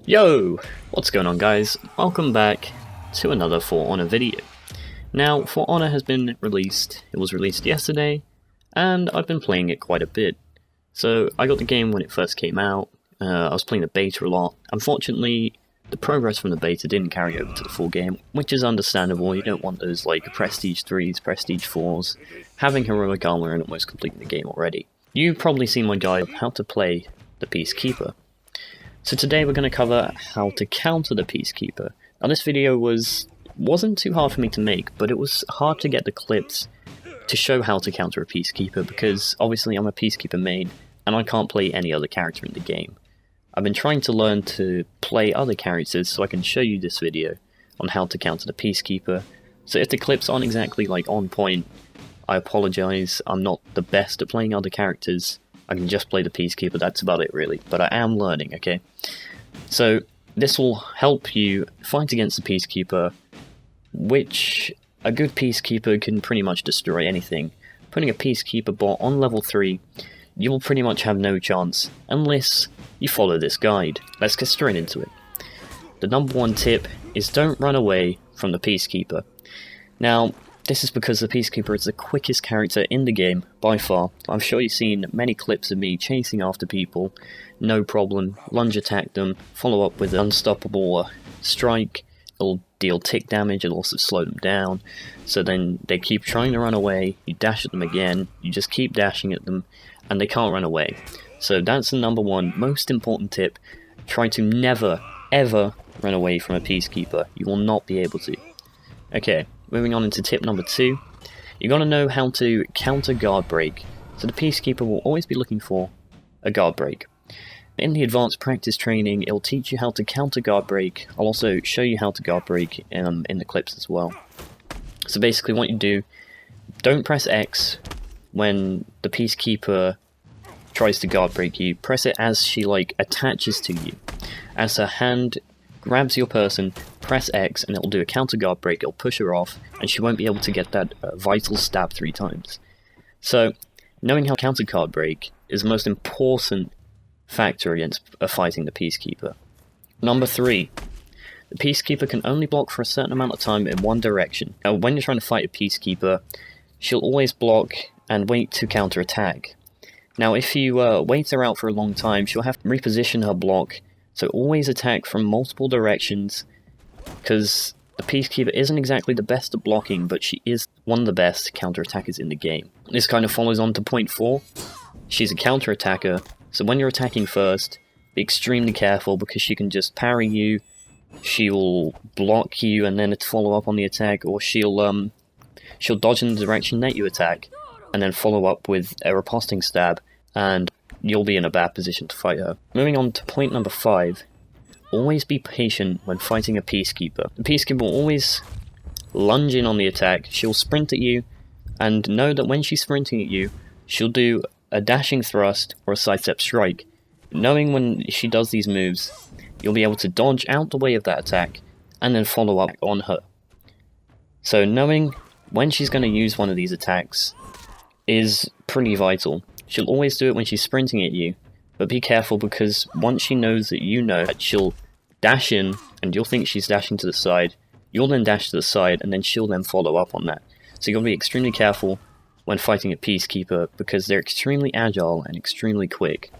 Yo! What's going on, guys? Welcome back to another For Honor video. Now, For Honor has been released. It was released yesterday, and I've been playing it quite a bit. So, I got the game when it first came out. I was playing the beta a lot. Unfortunately, the progress from the beta didn't carry over to the full game, which is understandable. You don't want those, like, Prestige 3s, Prestige 4s, having heroic armor and almost completing the game already. You've probably seen my guide of how to play the Peacekeeper. So today we're going to cover how to counter the Peacekeeper. Now this video wasn't too hard for me to make, but it was hard to get the clips to show how to counter a Peacekeeper because obviously I'm a Peacekeeper main and I can't play any other character in the game. I've been trying to learn to play other characters so I can show you this video on how to counter the Peacekeeper. So if the clips aren't exactly like on point, I apologize. I'm not the best at playing other characters. I can just play the Peacekeeper, that's about it really, but I am learning, okay? So, this will help you fight against the Peacekeeper, which a good Peacekeeper can pretty much destroy anything. Putting a Peacekeeper bot on level 3, you will pretty much have no chance, unless you follow this guide. Let's get straight into it. The number one tip is don't run away from the Peacekeeper. Now, this is because the Peacekeeper is the quickest character in the game, by far. I'm sure you've seen many clips of me chasing after people, no problem, lunge attack them, follow up with an unstoppable strike, it'll deal tick damage, it'll also slow them down, so then they keep trying to run away, you dash at them again, you just keep dashing at them, and they can't run away. So that's the number one most important tip, try to never, ever run away from a Peacekeeper, you will not be able to. Okay. Moving on into tip number 2, you got to know how to counter guard break. So the Peacekeeper will always be looking for a guard break. In the advanced practice training, it'll teach you how to counter guard break. I'll also show you how to guard break in the clips as well. So basically what you do, don't press X when the Peacekeeper tries to guard break you. Press it as she attaches to you. As her hand grabs your person, press X and it'll do a counter guard break, it'll push her off, and she won't be able to get that vital stab 3 times. So, knowing how to counter guard break is the most important factor against fighting the Peacekeeper. Number 3, the Peacekeeper can only block for a certain amount of time in one direction. Now, when you're trying to fight a Peacekeeper, she'll always block and wait to counter attack. Now, if you wait her out for a long time, she'll have to reposition her block. So always attack from multiple directions, because the Peacekeeper isn't exactly the best at blocking, but she is one of the best counter-attackers in the game. This kind of follows on to point 4. She's a counter-attacker, so when you're attacking first, be extremely careful because she can just parry you, she will block you and then follow up on the attack, or she'll dodge in the direction that you attack, and then follow up with a riposting stab, and you'll be in a bad position to fight her. Moving on to point number 5, always be patient when fighting a Peacekeeper. The Peacekeeper will always lunge in on the attack, she'll sprint at you, and know that when she's sprinting at you, she'll do a dashing thrust or a sidestep strike. Knowing when she does these moves, you'll be able to dodge out the way of that attack, and then follow up on her. So knowing when she's going to use one of these attacks is pretty vital. She'll always do it when she's sprinting at you, but be careful because once she knows that you know that she'll dash in, and you'll think she's dashing to the side, you'll then dash to the side, and then she'll then follow up on that. So you've got to be extremely careful when fighting a Peacekeeper because they're extremely agile and extremely quick.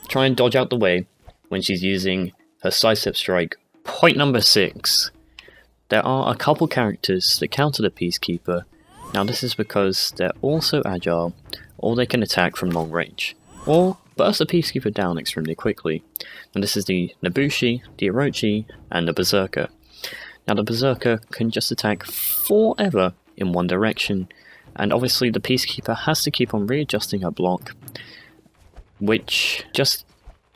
Try and dodge out the way when she's using her sidestep strike. Point number 6. There are a couple characters that counter the Peacekeeper. Now this is because they're also agile, or they can attack from long range, or burst the Peacekeeper down extremely quickly. And this is the Nobushi, the Orochi, and the Berserker. Now the Berserker can just attack forever in one direction, and obviously the Peacekeeper has to keep on readjusting her block, which just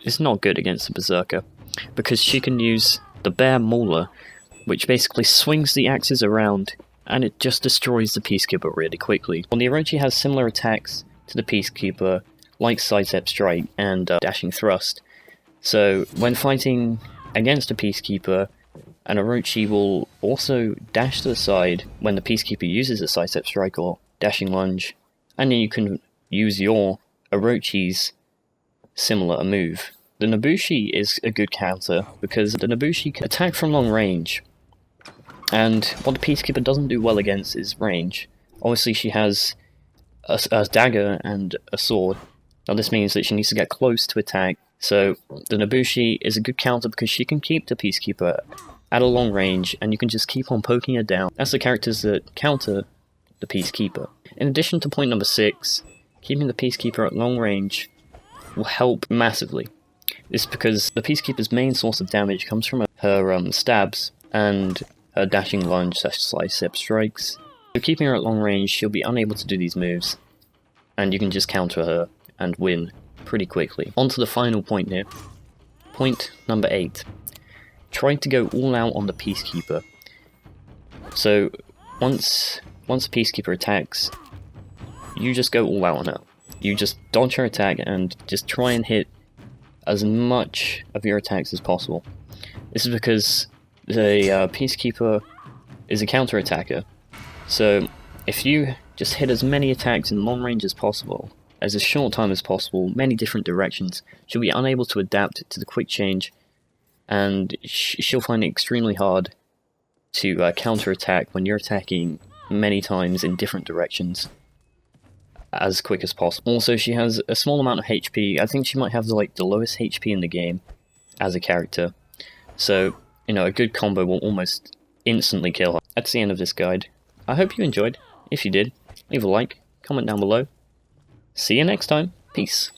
is not good against the Berserker, because she can use the Bear Mauler, which basically swings the axes around, and it just destroys the Peacekeeper really quickly. Well, the Orochi has similar attacks to the Peacekeeper, like sidestep strike and dashing thrust. So when fighting against a Peacekeeper, an Orochi will also dash to the side when the Peacekeeper uses a sidestep strike or dashing lunge, and then you can use your Orochi's similar move, the Nobushi is a good counter because the Nobushi can attack from long range. And what the Peacekeeper doesn't do well against is range. Obviously she has a dagger and a sword. Now this means that she needs to get close to attack. So the Nobushi is a good counter because she can keep the Peacekeeper at a long range and you can just keep on poking her down. That's the characters that counter the Peacekeeper. In addition to point number 6, keeping the Peacekeeper at long range will help massively. This is because the Peacekeeper's main source of damage comes from her stabs and her dashing lunge / step strikes. So keeping her at long range, she'll be unable to do these moves, and you can just counter her and win pretty quickly. On to the final point here. Point number 8. Try to go all out on the Peacekeeper. So once the Peacekeeper attacks, you just go all out on her. You just dodge her attack and just try and hit as much of your attacks as possible. This is because the Peacekeeper is a counter-attacker, so if you just hit as many attacks in long range as possible, as a short time as possible, many different directions, she'll be unable to adapt to the quick change, and she'll find it extremely hard to counter-attack when you're attacking many times in different directions as quick as possible. Also, she has a small amount of HP. I think she might have the lowest HP in the game as a character, so you know, a good combo will almost instantly kill her. That's the end of this guide. I hope you enjoyed. If you did, leave a like, comment down below. See you next time. Peace.